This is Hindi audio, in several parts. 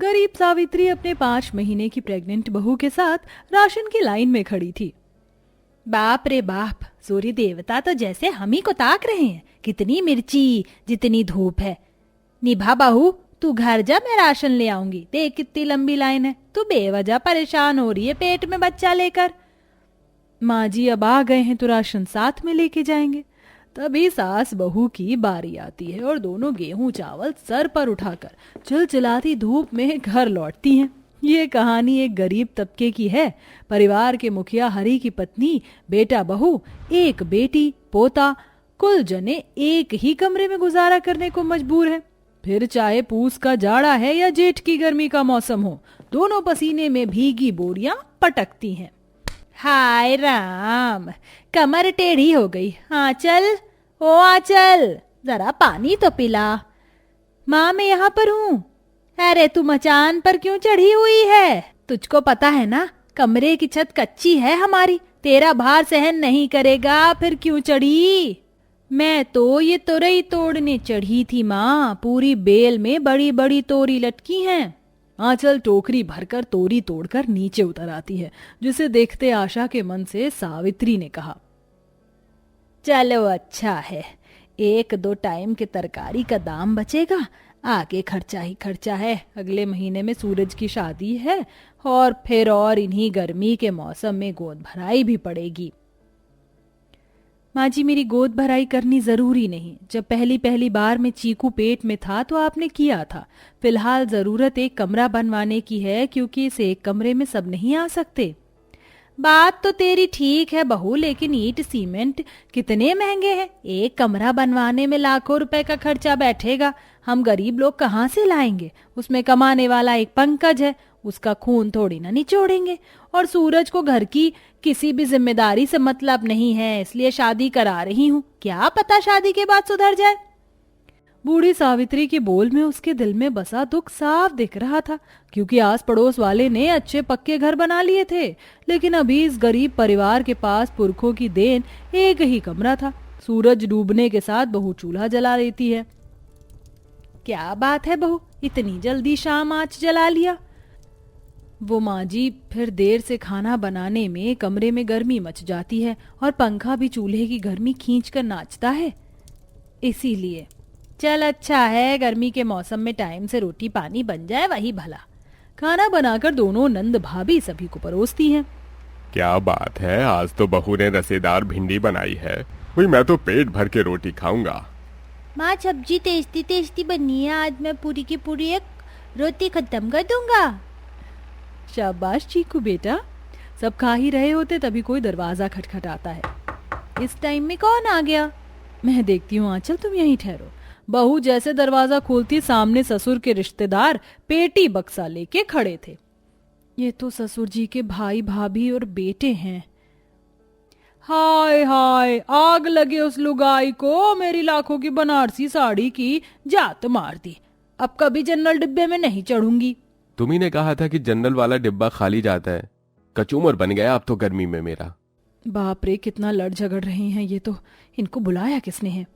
गरीब सावित्री अपने 5 महीने की प्रेग्नेंट बहू के साथ राशन की लाइन में खड़ी थी। बाप रे बाप, सूर्य देवता तो जैसे हम ही को ताक रहे हैं। कितनी मिर्ची जितनी धूप है। निभा बहू, तू घर जा, मैं राशन ले आऊंगी। देख कितनी लंबी लाइन है। तू बेवजह परेशान हो रही है पेट में बच्चा लेकर। माँ जी अब आ गए हैं तो राशन साथ में लेके जाएंगे। तभी सास बहू की बारी आती है और दोनों गेहूं चावल सर पर उठाकर चिलचिलाती धूप में घर लौटती हैं। ये कहानी एक गरीब तबके की है। परिवार के मुखिया हरि की पत्नी, बेटा बहू, एक बेटी पोता, कुल जने एक ही कमरे में गुजारा करने को मजबूर है। फिर चाहे पूस का जाड़ा है या जेठ की गर्मी का मौसम हो, दोनों पसीने में भीगी बोरियां पटकती हैं। हाय राम, कमर टेढ़ी हो गई। आंचल, ओ आंचल, जरा पानी तो पिला। माँ मैं यहाँ पर हूँ। अरे तू मचान पर क्यों चढ़ी हुई है? तुझको पता है ना कमरे की छत कच्ची है हमारी, तेरा भार सहन नहीं करेगा, फिर क्यों चढ़ी? मैं तो ये तोरई तोड़ने चढ़ी थी माँ। पूरी बेल में बड़ी बड़ी तोरी लटकी हैं। आंचल टोकरी भरकर तोरी तोड़कर नीचे उतर आती है, जिसे देखते आशा के मन से सावित्री ने कहा, चलो अच्छा है, 1-2 टाइम के तरकारी का दाम बचेगा। आगे खर्चा ही खर्चा है। अगले महीने में सूरज की शादी है और फिर और इन्हीं गर्मी के मौसम में गोद भराई भी पड़ेगी। माँ जी मेरी गोद भराई करनी जरूरी नहीं। जब पहली बार में चीकू पेट में था तो आपने किया था। फिलहाल जरूरत एक कमरा बनवाने की है, क्योंकि इस एक कमरे में सब नहीं आ सकते। बात तो तेरी ठीक है बहू, लेकिन ईंट सीमेंट कितने महंगे हैं। एक कमरा बनवाने में लाखों रुपए का खर्चा बैठेगा। हम गरीब लोग कहाँ से लाएंगे? उसमें कमाने वाला एक पंकज है, उसका खून थोड़ी ना निचोड़ेंगे। और सूरज को घर की किसी भी जिम्मेदारी से मतलब नहीं है, इसलिए शादी करा रही हूँ। क्या पता शादी के बाद सुधर जाए। बूढ़ी सावित्री के बोल में उसके दिल में बसा दुख साफ दिख रहा था, क्योंकि आस पड़ोस वाले ने अच्छे पक्के घर बना लिए थे, लेकिन अभी इस गरीब परिवार के पास पुरखों की देन एक ही कमरा था। सूरज डूबने के साथ बहू चूल्हा जला लेती है। क्या बात है बहू, इतनी जल्दी शाम आँच जला लिया? वो माँ जी, फिर देर से खाना बनाने में कमरे में गर्मी मच जाती है और पंखा भी चूल्हे की गर्मी खींच कर नाचता है, इसीलिए। चल अच्छा है, गर्मी के मौसम में टाइम से रोटी पानी बन जाए वही भला। खाना बनाकर दोनों नंद भाभी सभी को परोसती हैं। क्या बात है, आज तो बहू ने रसेदार भिंडी बनाई है। वही मैं तो पेट भर के रोटी खाऊंगा। माँ सब्जी टेस्टी टेस्टी बनी है, आज मैं पूरी की पूरी एक रोटी खत्म कर दूंगा। शाबाश चीकू बेटा। सब खा ही रहे होते तभी कोई दरवाजा खटखटाता है। इस टाइम में कौन आ गया? मैं देखती हूँ आंचल, तुम यहीं ठहरो। बहू जैसे दरवाजा खोलती, सामने ससुर के रिश्तेदार पेटी बक्सा लेके खड़े थे। ये तो ससुर जी के भाई भाभी और बेटे हैं। हाय हाय, आग लगे उस लुगाई को, मेरी लाखों की बनारसी साड़ी की जात मार दी। अब कभी जनरल डिब्बे में नहीं चढ़ूंगी। तुम्ही ने कहा था कि जनरल वाला डिब्बा खाली जाता है। कचूमर बन गया अब तो गर्मी में मेरा। बाप रे, कितना लड़ झगड़ रहे हैं ये तो। इनको बुलाया किसने है?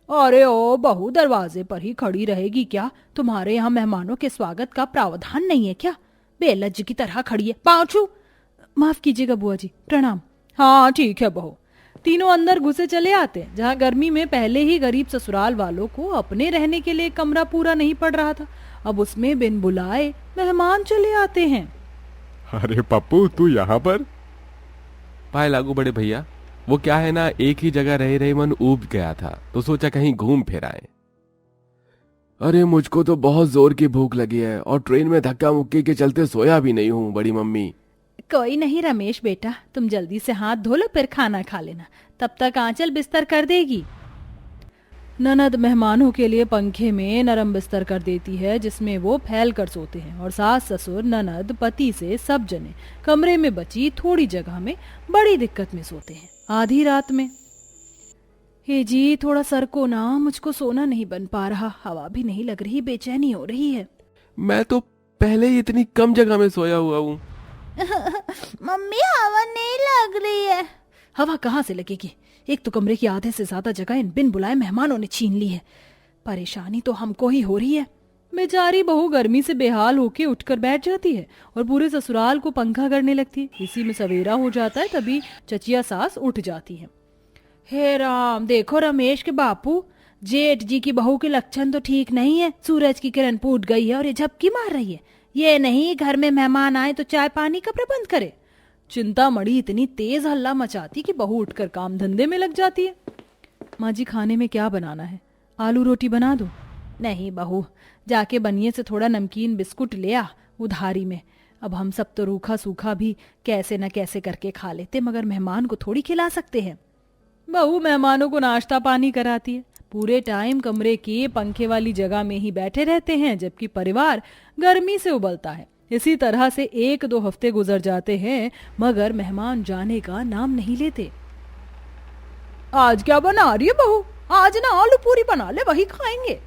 अरे ओ बहू, दरवाजे पर ही खड़ी रहेगी क्या? तुम्हारे यहाँ मेहमानों के स्वागत का प्रावधान नहीं है क्या? बेलज्ज की तरह खड़ी है। पाँव छू। माफ कीजिएगा बुआ जी, प्रणाम। हाँ ठीक है बहू। तीनों अंदर घुसे चले आते, जहाँ गर्मी में पहले ही गरीब ससुराल वालों को अपने रहने के लिए कमरा पूरा नहीं पड़ रहा था, अब उसमें बिन बुलाए मेहमान चले आते हैं। अरे पप्पू, तू यहाँ पर? पाए लागू बड़े भैया, वो क्या है ना, एक ही जगह रहे रहे मन ऊब गया था, तो सोचा कहीं घूम फिर आए। अरे मुझको तो बहुत जोर की भूख लगी है और ट्रेन में धक्का मुक्की के चलते सोया भी नहीं हूँ बड़ी मम्मी। कोई नहीं रमेश बेटा, तुम जल्दी से हाथ धो लो, फिर खाना खा लेना। तब तक आंचल बिस्तर कर देगी। ननद मेहमानों के लिए पंखे में नरम बिस्तर कर देती है, जिसमें वो फैल कर सोते हैं, और सास ससुर ननद पति से सब जने कमरे में बची थोड़ी जगह में बड़ी दिक्कत में सोते हैं आधी रात में। हे जी, थोड़ा सर को ना, मुझको सोना नहीं बन पा रहा, हवा भी नहीं लग रही, बेचैनी हो रही है। मैं तो पहले ही इतनी कम जगह में सोया हुआ हूँ। मम्मी हवा नहीं लग रही है। हवा कहाँ से लगेगी? एक तो कमरे की आधे से ज्यादा जगह इन बिन बुलाए मेहमानों ने छीन ली है। परेशानी तो हमको ही हो रही है। बेचारी बहू गर्मी से बेहाल होके उठकर बैठ जाती है और पूरे ससुराल को पंखा करने लगती है। इसी में सवेरा हो जाता है, तभी चचिया सास उठ जाती है। हे राम, देखो रमेश के बापू, जेठ जी की बहू के लक्षण तो ठीक नहीं है। सूरज की किरण फूट गई है और ये झपकी मार रही है। ये नहीं घर में मेहमान आए तो चाय पानी का प्रबंध करे। चिंतामणि इतनी तेज हल्ला मचाती कि बहू उठकर काम धंधे में लग जाती है। माँ जी, खाने में क्या बनाना है? आलू रोटी बना दो। नहीं बहू, जाके बनिए से थोड़ा नमकीन बिस्कुट ले आ उधारी में। अब हम सब तो रूखा सूखा भी कैसे न कैसे करके खा लेते, मगर मेहमान को थोड़ी खिला सकते हैं। बहू मेहमानों को नाश्ता पानी कराती है। पूरे टाइम कमरे के पंखे वाली जगह में ही बैठे रहते हैं, जबकि परिवार गर्मी से उबलता है। इसी तरह से 1-2 हफ्ते गुजर जाते हैं, मगर मेहमान जाने का नाम नहीं लेते। आज क्या बना रही है बहू? आज ना आलू पूरी बना ले, वही खाएंगे।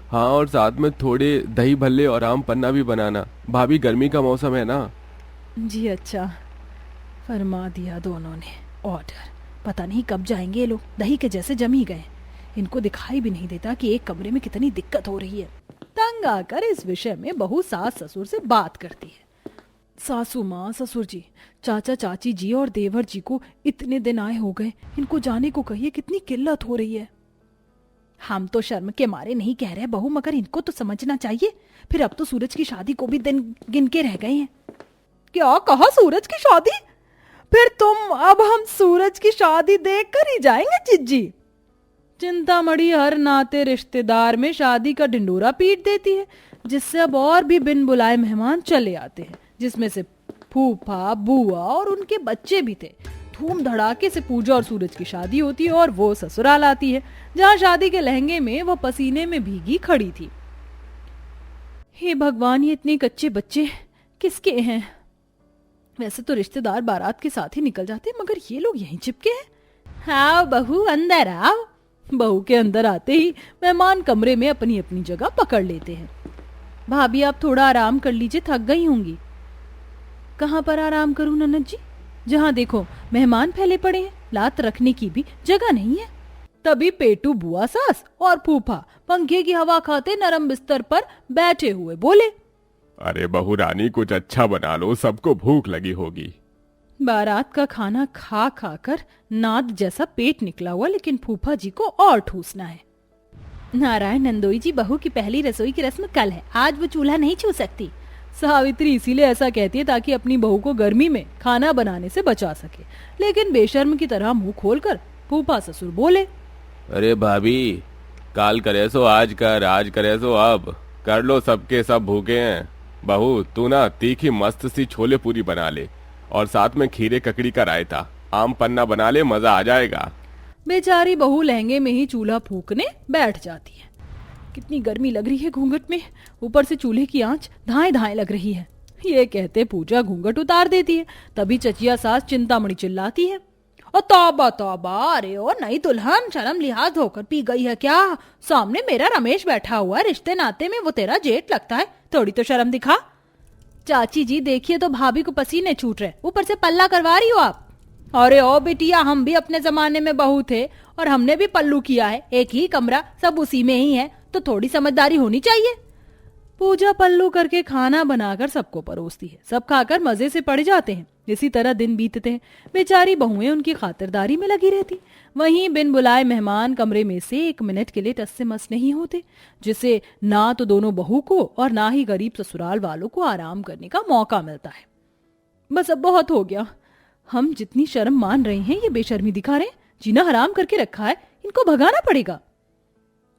हाँ, और साथ में थोड़े दही भल्ले और आम पन्ना भी बनाना। भाभी, गर्मी का मौसम है ना। जी अच्छा, फरमा दिया दोनों ने ऑर्डर। पता नहीं कब जाएंगे ये लोग, दही के जैसे जम ही गए। इनको दिखाई भी नहीं देता कि एक कमरे में कितनी दिक्कत हो रही है। तंग आकर इस विषय में बहू सास ससुर से बात करती है। सासू माँ, ससुर जी, चाचा चाची जी और देवर जी को इतने दिन आए हो गए, इनको जाने को कहिए, कितनी किल्लत हो रही है। हम तो शर्म के मारे नहीं कह रहे बहू, मगर इनको तो समझना चाहिए। फिर अब तो सूरज की शादी को भी दिन गिन के रह गए हैं। क्या कहा? सूरज की शादी? फिर अब हम सूरज की शादी देख कर ही जाएंगे जिज्जी। चिंतामणि हर नाते रिश्तेदार में शादी का ढिंडोरा पीट देती है, जिससे अब और भी बिन बुलाए मेहमान चले आते हैं, जिसमें से फूफा, बुआ और उनके बच्चे भी थे। धूम धड़ाके से पूजा और सूरज की शादी होती है और वो ससुराल आती है, जहाँ शादी के लहंगे में वह पसीने में भीगी खड़ी थी। हे भगवान, ये इतने कच्चे बच्चे किसके हैं? वैसे तो रिश्तेदार बारात के साथ ही निकल जाते, मगर ये लोग यहीं चिपके हैं। आओ बहू, अंदर आओ। बहू के अंदर आते ही मेहमान कमरे में अपनी अपनी जगह पकड़ लेते हैं। भाभी, आप थोड़ा आराम कर लीजिए, थक गई होंगी। कहाँ पर आराम करूं ननद जी? जहाँ देखो मेहमान फैले पड़े हैं, लात रखने की भी जगह नहीं है। तभी पेटू बुआ सास और फूफा पंखे की हवा खाते नरम बिस्तर पर बैठे हुए बोले, अरे बहू रानी, कुछ अच्छा बना लो, सबको भूख लगी होगी। बारात का खाना खा खा कर नाद जैसा पेट निकला हुआ, लेकिन फूफा जी को और ठूसना है। नारायण नंदोई जी, बहू की पहली रसोई की रस्म कल है, आज वो चूल्हा नहीं छू सकती। सावित्री इसीलिए ऐसा कहती है ताकि अपनी बहू को गर्मी में खाना बनाने से बचा सके, लेकिन बेशर्म की तरह मुंह खोलकर फूफा ससुर बोले, अरे भाभी, काल करे सो आज कर, आज करे सो अब कर लो, सबके सब भूखे हैं। बहू, तू ना तीखी मस्त सी छोले पूरी बना ले और साथ में खीरे ककड़ी का रायता, आम पन्ना बना ले, मजा आ जाएगा। बेचारी बहू लहंगे में ही चूल्हा फूकने बैठ जाती है। कितनी गर्मी लग रही है घूंघट में, ऊपर से चूल्हे की आंच धाएं धाएं लग रही है। ये कहते पूजा घूंघट उतार देती है। तभी चचिया सास चिंतामणि चिल्लाती है, और तौबा तौबा, अरे ओ नई दुल्हन, शर्म लिहाज धोकर पी गई है क्या? सामने मेरा रमेश बैठा हुआ है, रिश्ते नाते में वो तेरा जेठ लगता है, थोड़ी तो शर्म दिखा। चाची जी देखिए तो भाभी को पसीने छूट रहे, ऊपर से पल्ला करवा रही हो आप। अरे ओ बिटिया, हम भी अपने जमाने में बहू थे और हमने भी पल्लू किया है, एक ही कमरा, सब उसी में ही है, तो थोड़ी समझदारी होनी चाहिए। पूजा पल्लू करके खाना बनाकर सबको परोसती है। सब खाकर मजे से पड़ जाते हैं। इसी तरह दिन बीतते हैं। बेचारी बहुएं उनकी खातिरदारी में लगी रहती। वहीं बिन बुलाए मेहमान कमरे में से 1 मिनट के लिए टस से मस नहीं होते, जिससे ना तो दोनों बहू को और ना ही गरीब ससुराल वालों को आराम करने का मौका मिलता है। बस अब बहुत हो गया। हम जितनी शर्म मान रहे हैं, ये बेशर्मी दिखा रहे हैं। जीना हराम करके रखा है, इनको भगाना पड़ेगा।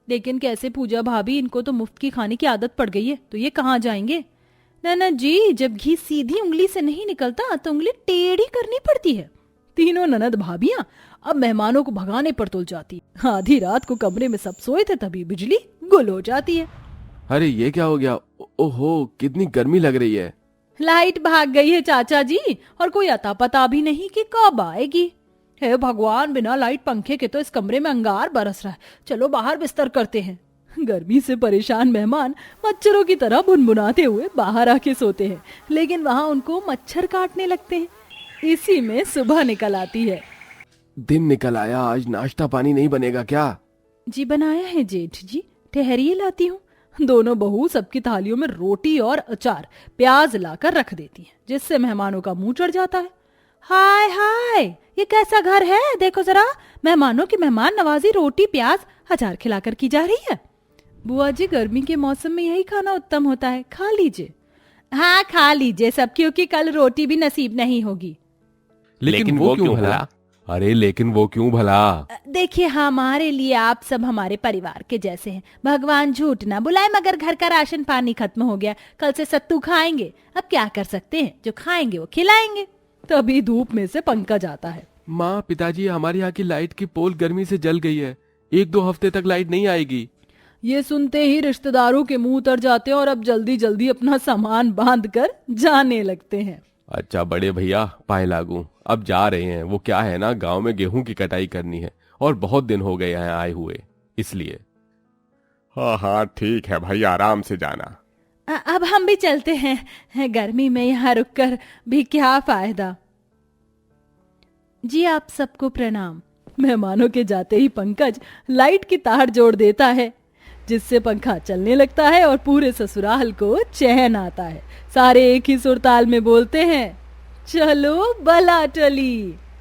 लेकिन कैसे पूजा भाभी, इनको तो मुफ्त की खाने की आदत पड़ गई है, तो ये कहाँ जाएंगे? ननद जी, जब घी सीधी उंगली से नहीं निकलता तो उंगली टेढ़ी करनी पड़ती है। तीनों ननद भाभियां अब मेहमानों को भगाने पर तुल जाती। आधी रात को कमरे में सब सोए थे, तभी बिजली गुल हो जाती है। अरे ये क्या हो गया? ओहो, कितनी गर्मी लग रही है। लाइट भाग गई है चाचा जी, और कोई अता पता भी नहीं कि कब आएगी। हे भगवान, बिना लाइट पंखे के तो इस कमरे में अंगार बरस रहा है। चलो बाहर बिस्तर करते हैं। गर्मी से परेशान मेहमान मच्छरों की तरह बुनबुनाते हुए बाहर आके सोते हैं, लेकिन वहां उनको मच्छर काटने लगते हैं। इसी में सुबह निकल आती है। दिन निकल आया, आज नाश्ता पानी नहीं बनेगा क्या? जी बनाया है जेठ जी, ठहरिए लाती हूँ। दोनों बहू सबकी थालियों में रोटी और अचार प्याज लाकर रख देती हैं, जिससे मेहमानों का मुंह चढ़ जाता है। हाय हाय, ये कैसा घर है, देखो जरा, मेहमानों की मेहमान नवाजी रोटी प्याज अचार खिलाकर की जा रही है। बुआ जी, गर्मी के मौसम में यही खाना उत्तम होता है, खा लीजिए। हाँ खा लीजिए सब, क्योंकि कल रोटी भी नसीब नहीं होगी। लेकिन वो क्यों भला? अरे लेकिन वो क्यों भला? देखिए, हमारे लिए आप सब हमारे परिवार के जैसे हैं। भगवान झूठ ना बुलाए, मगर घर का राशन पानी खत्म हो गया, कल से सत्तू खाएंगे। अब क्या कर सकते हैं, जो खाएंगे वो खिलाएंगे। तभी धूप में से पंकज आता है। माँ, पिताजी, हमारे यहाँ की लाइट की पोल गर्मी से जल गई है, 1-2 हफ्ते तक लाइट नहीं आएगी। ये सुनते ही रिश्तेदारों के मुंह उतर जाते हैं और अब जल्दी जल्दी अपना सामान बांध कर जाने लगते हैं। अच्छा बड़े भैया, पाए लागू, अब जा रहे हैं। वो क्या है ना, गांव में गेहूं की कटाई करनी है और बहुत दिन हो गए हैं आए हुए, इसलिए। हाँ हाँ ठीक है भाई, आराम से जाना। अब हम भी चलते हैं, गर्मी में यहाँ रुककर भी क्या फायदा। जी आप सबको प्रणाम। मेहमानों के जाते ही पंकज लाइट की तार जोड़ देता है, जिससे पंखा चलने लगता है और पूरे ससुराल को चैन आता है। सारे एक ही सुरताल में बोलते हैं, चलो भला टली।